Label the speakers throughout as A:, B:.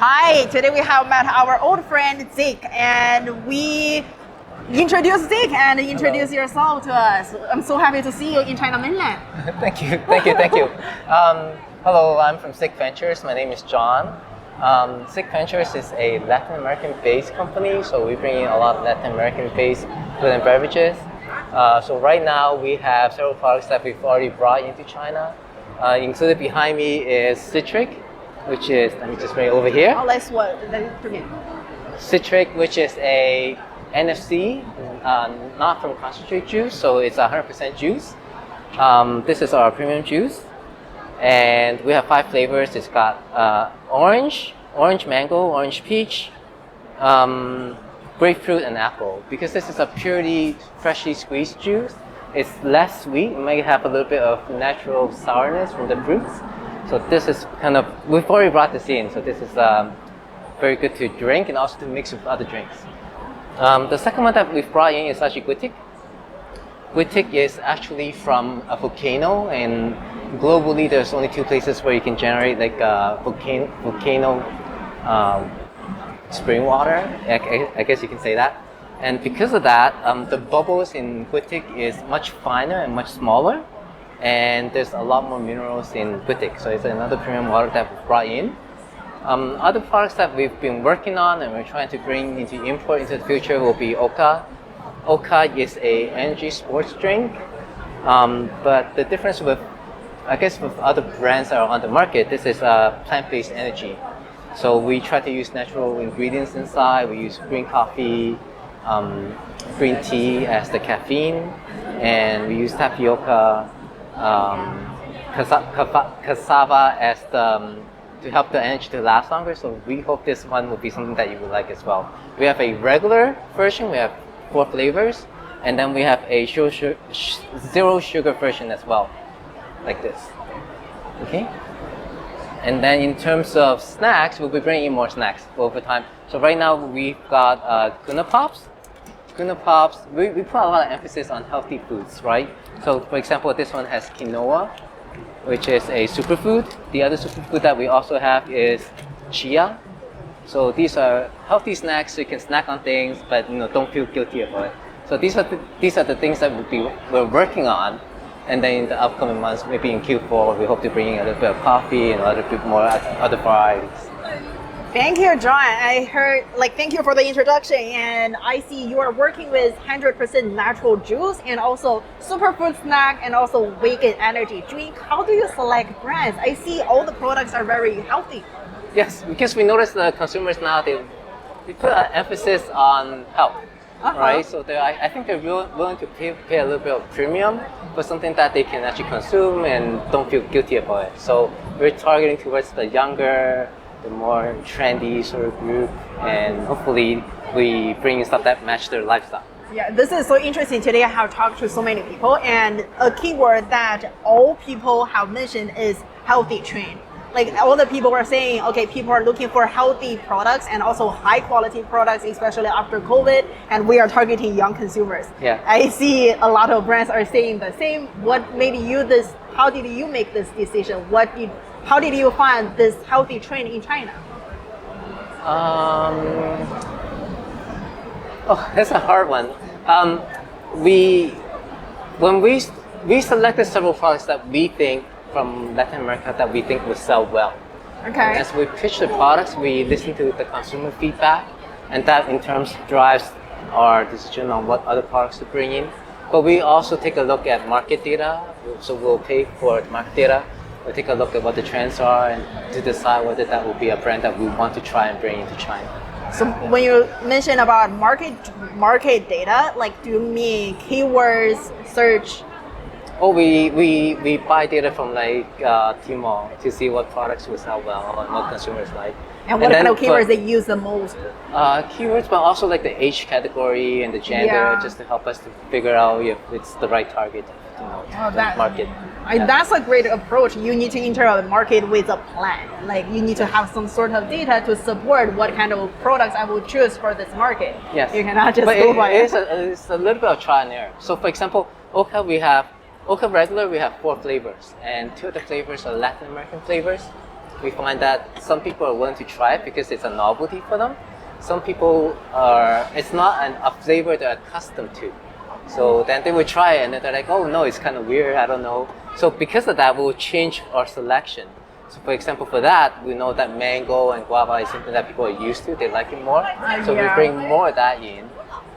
A: Hi, today we have met our old friend Zig, and we introduce Zig and introduce yourself to us. I'm so happy to see you in China mainland.
B: Thank you. Hello, I'm from Zig Ventures. My name is John. Zig Ventures is a Latin American-based company, so we bring in a lot of Latin American-based food and beverages. So right now we have several products that we've already brought into China. Included behind me is Citric, which is, let me just bring it over here.
A: Oh, let's what?
B: Citric, which is a NFC, not from concentrate juice, so it's 100% juice. This is our premium juice, and we have 5 flavors. It's got orange mango, orange peach, grapefruit, and apple. Because this is a purely freshly squeezed juice, it's less sweet. It might have a little bit of natural sourness from the fruits. So this is kind of, we've already brought this in, so this is very good to drink and also to mix with other drinks. The second one that we've brought in is actually Guitic. Guitic is actually from a volcano, and globally there's only 2 places where you can generate like volcano spring water, I guess you can say that. And because of that, the bubbles in Guitic is much finer and much smaller, and there's a lot more minerals in Guitic, so it's another premium water that we've brought in. Other products that we've been working on and we're trying to bring into import into the future will be Oka. Oka is a energy sports drink, but the difference with, I guess, with other brands that are on the market, this is plant-based energy. So we try to use natural ingredients inside. We use green coffee, green tea as the caffeine, and we use tapioca, cassava as the to help the energy to last longer. So we hope this one will be something that you would like as well. We have a regular version. We have 4 flavors, and then we have a zero sugar version as well, like this. Okay. And then in terms of snacks, we'll be bringing in more snacks over time. So right now we've got Kuna Pops. Kuna Pops, we put a lot of emphasis on healthy foods, right? So for example, this one has quinoa, which is a superfood. The other superfood that we also have is chia. So these are healthy snacks, so you can snack on things, but don't feel guilty about it. So these are the things that we're working on. And then in the upcoming months, maybe in Q4, we hope to bring in a little bit of coffee and a little bit more other varieties.
A: Thank you, John. I heard, thank you for the introduction. And I see you are working with 100% natural juice and also superfood snack and also vegan energy drink. How do you select brands? I see all the products are very healthy.
B: Yes, because we notice the consumers now, they put an emphasis on health. Right, so I think they're willing to pay a little bit of premium for something that they can actually consume and don't feel guilty about it. So we're targeting towards the younger, the more trendy sort of group, and hopefully we bring in stuff that match their lifestyle.
A: Yeah, this is so interesting. Today I have talked to so many people, and a keyword that all people have mentioned is healthy trend. All the people are saying, okay, people are looking for healthy products and also high quality products, especially after COVID, and we are targeting young consumers.
B: Yeah.
A: I see a lot of brands are saying the same. What made you this? How did you make this decision? How did you find this healthy trend in China?
B: That's a hard one. When we selected several products that we think from Latin America that we think would sell well.
A: Okay.
B: As we pitch the products, we listen to the consumer feedback, and that in terms drives our decision on what other products to bring in. But we also take a look at market data, so we'll pay for the market data. We'll take a look at what the trends are and to decide whether that will be a brand that we want to try and bring into China.
A: So when you mention about market data, do you mean keywords, search?
B: Oh, we buy data from Tmall to see what products will sell well and what consumers like.
A: And what kind of keywords they use the most?
B: Keywords, but also the age category and the gender, just to help us to figure out if it's the right target market.
A: That's a great approach. You need to enter the market with a plan. You need to have some sort of data to support what kind of products I will choose for this market.
B: Yes.
A: You cannot just go by it.
B: It's a little bit of trial and error. So for example, Oka regular, we have 4 flavors, and 2 of the flavors are Latin American flavors. we find that some people are willing to try it because it's a novelty for them. Some people are, it's not a flavor they're accustomed to. So then they would try it and then they're like, oh no, it's kind of weird, I don't know. So because of that, we'll change our selection. So for example, for that, we know that mango and guava is something that people are used to, they like it more. So we bring more of that in.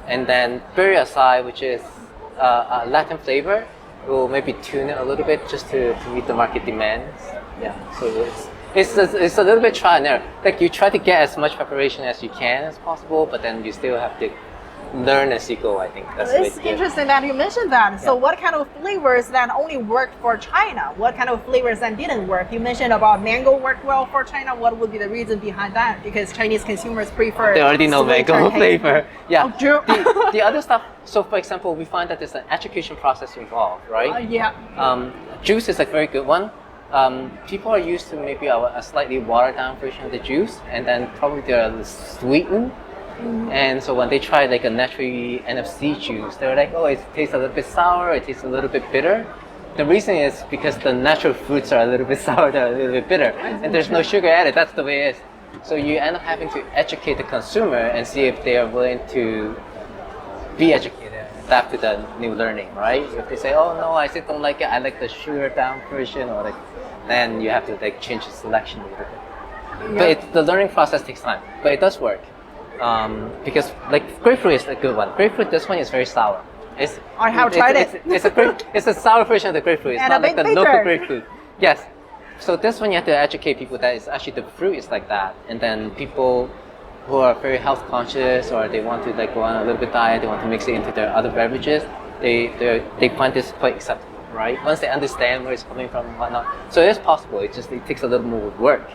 B: And then berry acai, which is a Latin flavor, we'll maybe tune it a little bit just to meet the market demands. Yeah, so it's a little bit trial and error. Like you try to get as much preparation as you can as possible, but then you still have to learn as you go. I think that's
A: it's interesting that you mentioned that.
B: Yeah.
A: So what kind of flavors that only worked for China? What kind of flavors that didn't work? You mentioned about mango worked well for China. What would be the reason behind that? Because Chinese consumers prefer
B: they already know
A: sweeter
B: mango
A: taste.
B: flavor. Yeah.
A: Oh, true.
B: The other stuff. So for example, we find that there's an education process involved, right?
A: Yeah.
B: Juice is a very good one. People are used to maybe a slightly watered down version of the juice, and then probably they're sweetened. And so when they try like a naturally NFC juice, they're like, oh, it tastes a little bit sour, it tastes a little bit bitter. The reason is because the natural fruits are a little bit sour, they're a little bit bitter, and there's no sugar added. That's the way it is. So you end up having to educate the consumer and see if they are willing to be educated and adapt to the new learning, right? If they say, oh no, I still don't like it, I like the sugar down version, or like, then you have to like change the selection a little bit. But the learning process takes time, but it does work. Because like grapefruit is a good one. Grapefruit, this one is very sour.
A: I have tried it.
B: It's a sour version of the grapefruit. It's
A: And
B: not
A: a
B: like
A: bit
B: the local
A: bitter.
B: grapefruit. Yes. So this one you have to educate people that it's actually the fruit is like that, and then people who are very health conscious or they want to like go on a little bit diet, they want to mix it into their other beverages, they find this quite acceptable, right? Once they understand where it's coming from and whatnot. So it is possible. It takes a little more work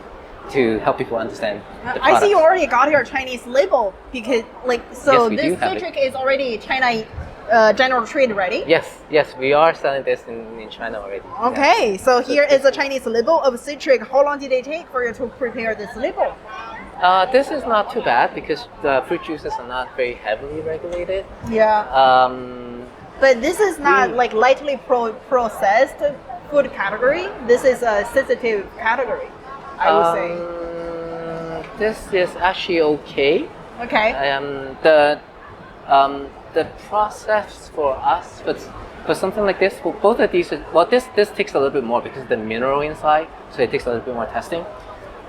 B: to help people understand the
A: I see you
B: products.
A: already got your Chinese label because like so
B: Yes, we do
A: this
B: have it.
A: citric is already China general trade ready.
B: Yes, we are selling this in China already.
A: Okay, so here is a Chinese label of citric. How long did it take for you to prepare this label?
B: This is not too bad because the fruit juices are not very heavily regulated.
A: Yeah. But this is not like lightly processed food category. This is a sensitive category, I would say.
B: This is actually okay.
A: Okay.
B: The process for us, for something like this, for both of these, this takes a little bit more because of the mineral inside, so it takes a little bit more testing.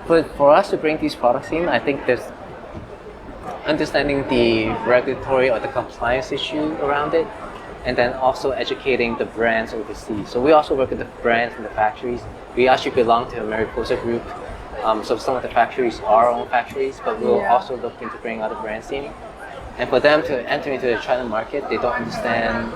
B: But for us to bring these products in, I think there's understanding the regulatory or the compliance issue around it, and then also educating the brands overseas. So we also work with the brands and the factories. We actually belong to a Mariposa group, so some of the factories are our own factories, but we'll also look into bringing other brands in. And for them to enter into the China market, they don't understand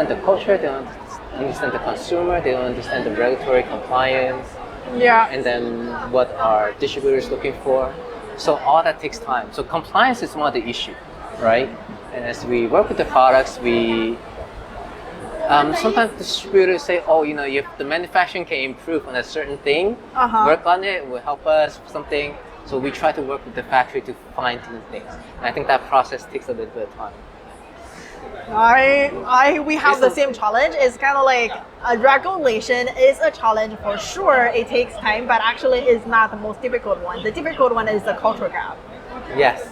B: the culture, they don't understand the consumer, they don't understand the regulatory compliance, and then what our distributors looking for. So all that takes time. So compliance is one of the issue, right? And as we work with the products, we sometimes distributors say, oh, if the manufacturing can improve on a certain thing, work on it, it will help us with something. So we try to work with the factory to fine-tune things. And I think that process takes a little bit of time.
A: We have the same challenge. It's kind of like a regulation is a challenge for sure. It takes time, but actually it's not the most difficult one. The difficult one is the cultural gap.
B: Yes.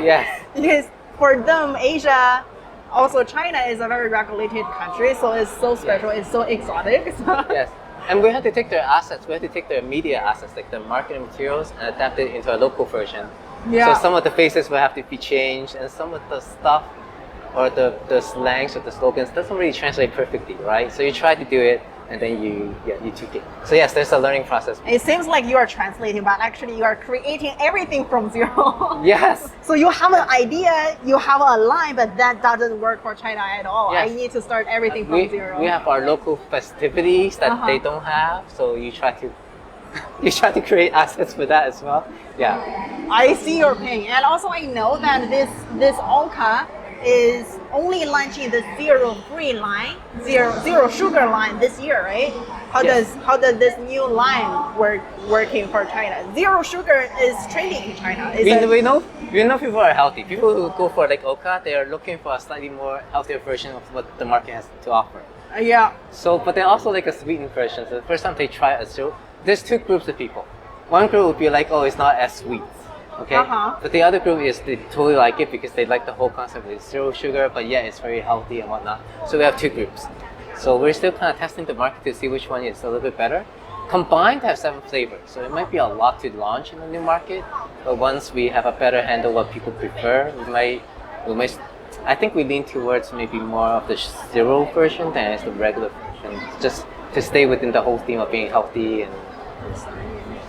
B: Yes.
A: Because for them, Asia, also China is a very regulated country, so it's so special, it's so exotic.
B: Yes. And we have to take their assets, we have to take their media assets, like the marketing materials, and adapt it into a local version. So some of the faces will have to be changed, and some of the stuff or the slangs or the slogans doesn't really translate perfectly, right? So you try to do it, and then you tweak it. So yes, there's a learning process.
A: It seems like you are translating, but actually you are creating everything from zero.
B: Yes.
A: So you have an idea, you have a line, but that doesn't work for China at all.
B: Yes.
A: I need to start everything from zero.
B: We have our local festivities that they don't have, so you try to create assets for that as well. Yeah.
A: I see your pain, and also I know that this Olka is only launching the zero-free line, zero sugar line this year, right? How does this new line working for China? Zero sugar is trending in China.
B: We know people are healthy. People who go for like Oka, they are looking for a slightly more healthier version of what the market has to offer.
A: Yeah.
B: So, but they also like a sweetened version. So the first time they try a there's two groups of people. One group would be like, oh, it's not as sweet, okay? But the other group is they totally like it because they like the whole concept of zero sugar, but yeah, it's very healthy and whatnot. So we have two groups. So we're still kind of testing the market to see which one is a little bit better. Combined have 7 flavors, so it might be a lot to launch in the new market. But once we have a better handle what people prefer, we might. I think we lean towards maybe more of the zero version than is the regular version, just to stay within the whole theme of being healthy and.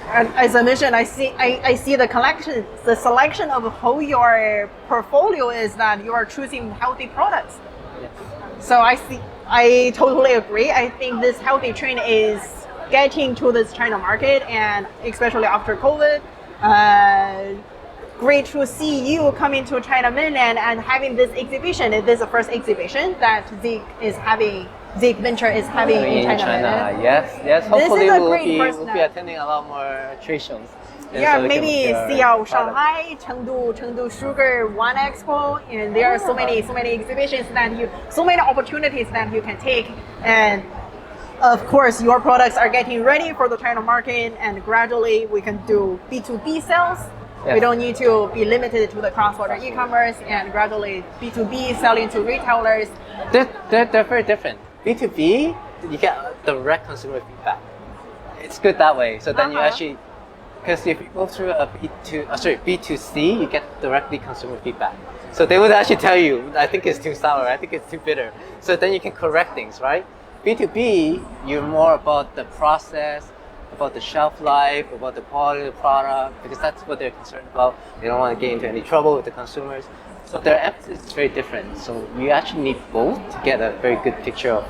A: And as I mentioned, I see the selection of how your portfolio is that you are choosing healthy products.
B: Yes.
A: So I totally agree. I think this healthy trend is getting to this China market, and especially after COVID. Great to see you coming to China mainland and having this exhibition. This is the first exhibition that Zig Venture is having in China mainland.
B: Yes. Hopefully
A: we'll
B: be attending a lot more trade shows.
A: Yeah, so maybe see out Shanghai, Chengdu Sugar One Expo, and there are so many exhibitions so many opportunities that you can take. And of course, your products are getting ready for the China market, and gradually we can do B2B sales. Yes. We don't need to be limited to the cross-border e-commerce, and gradually B2B selling to retailers.
B: They're very different. B2B, you get direct consumer feedback. It's good that way. So then you actually, because if you go through a B2C, you get directly consumer feedback. So they would actually tell you, I think it's too sour, I think it's too bitter. So then you can correct things, right? B2B, you're more about the process, about the shelf life, about the quality of the product, because that's what they're concerned about. They don't want to get into any trouble with the consumers. So their emphasis is very different. So you actually need both to get a very good picture of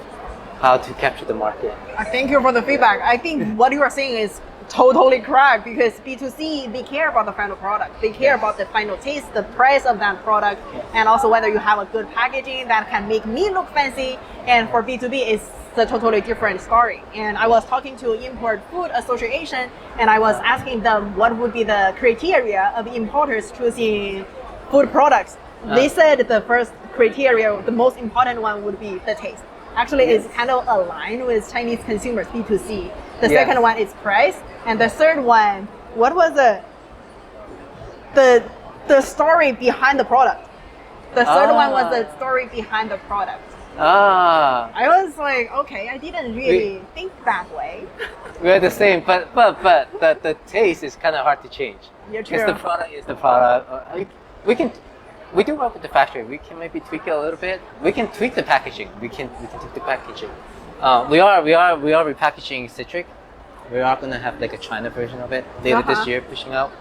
B: how to capture the market.
A: Thank you for the feedback. I think what you are saying is totally correct, because B2C, they care about the final product. They care about the final taste, the price of that product, and also whether you have a good packaging that can make me look fancy. And for B2B, it's a totally different story. And I was talking to Import Food Association, and I was asking them what would be the criteria of importers choosing food products. They said the first criteria, the most important one, would be the taste. Actually, it's kind of aligned with Chinese consumers, B2C. The second one is price, and the third one, what was the story behind the product? The third one was the story behind the product. I was like, okay, I didn't really think that way.
B: We're the same, but the taste is kind of hard to change.
A: You're true.
B: Because the product is the product. We do work with the factory. We can maybe tweak it a little bit. We can tweak the packaging. We can tweak the packaging. We are repackaging Citric. We are gonna have like a China version of it later this year, pushing out.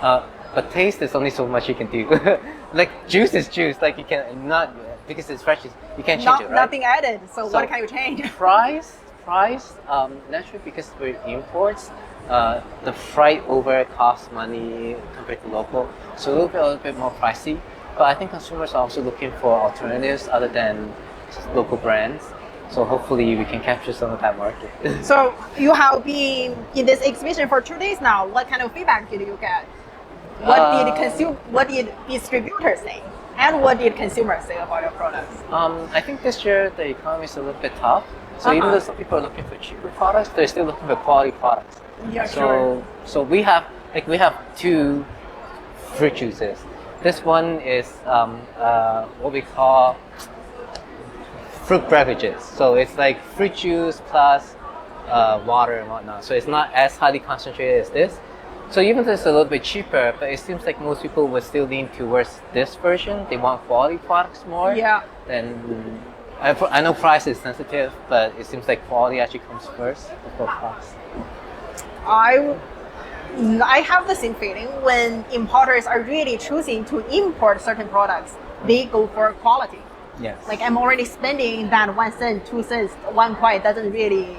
B: But taste is only so much you can do. Like juice is juice. Like you can not, because it's fresh. You can't change it, right?
A: Nothing added. So what can you change?
B: Price. Naturally, because we're imports, the freight over costs money compared to local, so it'll be a little bit more pricey. But I think consumers are also looking for alternatives other than local brands. So hopefully we can capture some of that market.
A: So you have been in this exhibition for 2 days now. What kind of feedback did you get? What did distributors say? And what did consumers say about your products?
B: I think this year the economy is a little bit tough. So even though some people are looking for cheaper products, they're still looking for quality products.
A: Yeah, sure.
B: So we have 2 fruit juices. This one is what we call fruit beverages. So it's like fruit juice plus water and whatnot. So it's not as highly concentrated as this. So even though it's a little bit cheaper, but it seems like most people would still lean towards this version. They want quality products more.
A: Yeah.
B: Then I know price is sensitive, but it seems like quality actually comes first before price.
A: I have the same feeling when importers are really choosing to import certain products. They go for quality.
B: Yes.
A: Like I'm already spending that 1 cent, 2 cents, 1 kuai doesn't really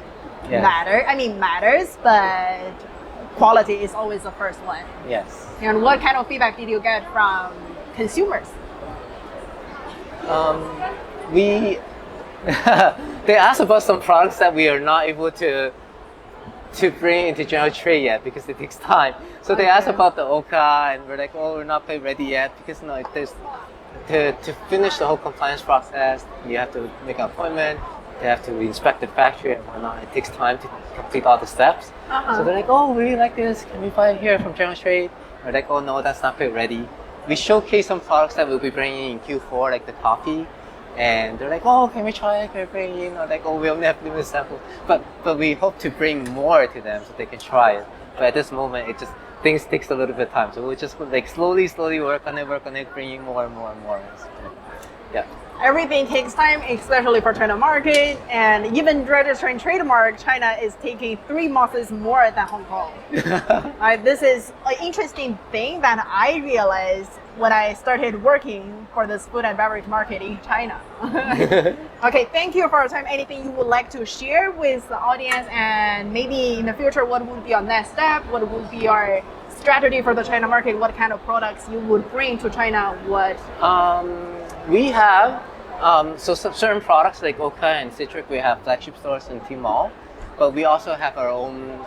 A: matter. I mean, matters, but quality is always the first one.
B: Yes.
A: And what kind of feedback did you get from consumers?
B: They asked about some products that we are not able to bring into general trade yet because it takes time. So they asked about the Oka, and we're like, oh, we're not quite ready yet because there's to finish the whole compliance process, you have to make an appointment. they have to inspect the factory and whatnot. It takes time to complete all the steps.
A: Uh-huh.
B: So they're like, oh, we really like this. Can we buy it here from General Trade? We're like, oh no, that's not quite ready. We showcase some products that we'll be bringing in Q4, like the coffee. And they're like, oh, can we try it? Can we bring it in? Or like, oh, we only have limited samples. But we hope to bring more to them so they can try it. But at this moment, it just things takes a little bit of time. So we'll just like slowly work on it, bringing more and more and more. Yeah.
A: Everything takes time, especially for China market, and even registering trademark, China is taking 3 months more than Hong Kong. This is an interesting thing that I realized when I started working for this food and beverage market in China. Okay, thank you for your time. Anything you would like to share with the audience, and maybe in the future, what would be your next step? What would be your strategy for the China market? What kind of products you would bring to China? What?
B: We have so some certain products like Oka and Citric, we have flagship stores in Tmall, but we also have our own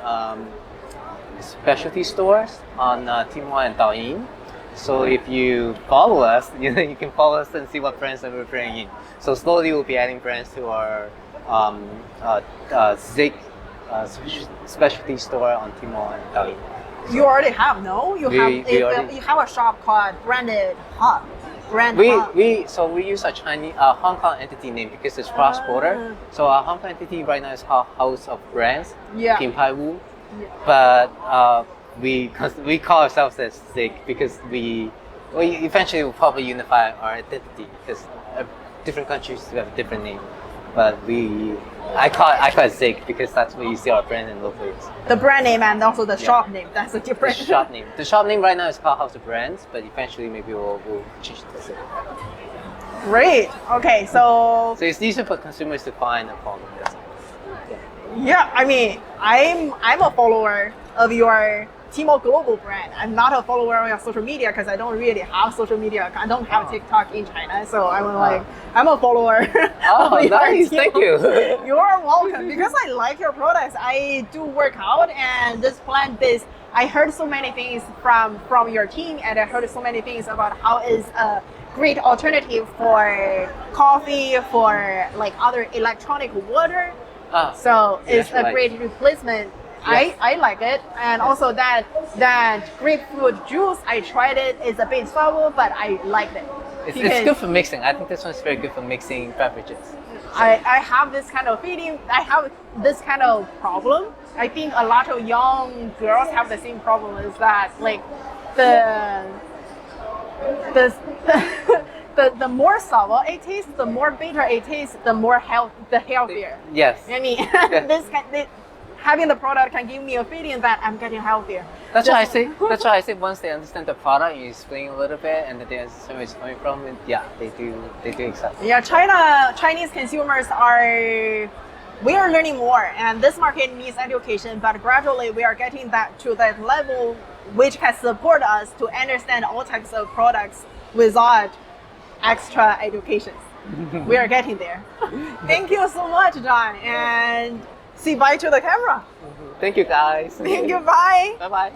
B: specialty stores on Tmall and Douyin. So if you follow us, you can follow us and see what brands that we're bringing in. So slowly we'll be adding brands to our Zig specialty store on Tmall and Douyin.
A: You already have, no? You have a shop called Branded Hub.
B: We use a Chinese Hong Kong entity name because it's cross border. So our Hong Kong entity right now is called House of Brands, Pin Pai Wu.
A: Yeah.
B: But we call ourselves as Zig because we eventually will probably unify our identity because different countries have a different name. But I call it Zig because that's where you see our brand and logo is.
A: The brand name and also the shop name, that's the difference.
B: The shop name. The shop name right now is called House of Brands, but eventually maybe we'll change it to Zig.
A: Great. Okay, so
B: it's easier for consumers to find and follow this.
A: Yeah, I mean, I'm a follower of your Tmall global brand. I'm not a follower on your social media because I don't really have social media. I don't have TikTok in China, so I'm a follower.
B: Oh,
A: of
B: nice! Thank you.
A: You're welcome. Because I like your products. I do work out, and this plant-based. I heard so many things from your team, and I heard so many things about how it's a great alternative for coffee, for like other electronic water. So it's a great replacement. Yes. I like it, and also that grapefruit juice, I tried it. It's a bit sour, but I liked it.
B: It's good for mixing. I think this one's very good for mixing beverages.
A: I have this kind of feeling. I have this kind of problem. I think a lot of young girls have the same problem. Is that like the more sour it tastes, the more bitter it tastes, the healthier.
B: Yes.
A: I mean, having the product can give me a feeling that I'm getting healthier.
B: That's why I say once they understand the product, you explain a little bit, and they understand where it's coming from. They do accept it.
A: Yeah, Chinese consumers we are learning more, and this market needs education. But gradually, we are getting to that level which can support us to understand all types of products without extra education. We are getting there. Thank you so much, John, and say bye to the camera.
B: Thank you, guys.
A: Thank you. Bye.
B: Bye-bye.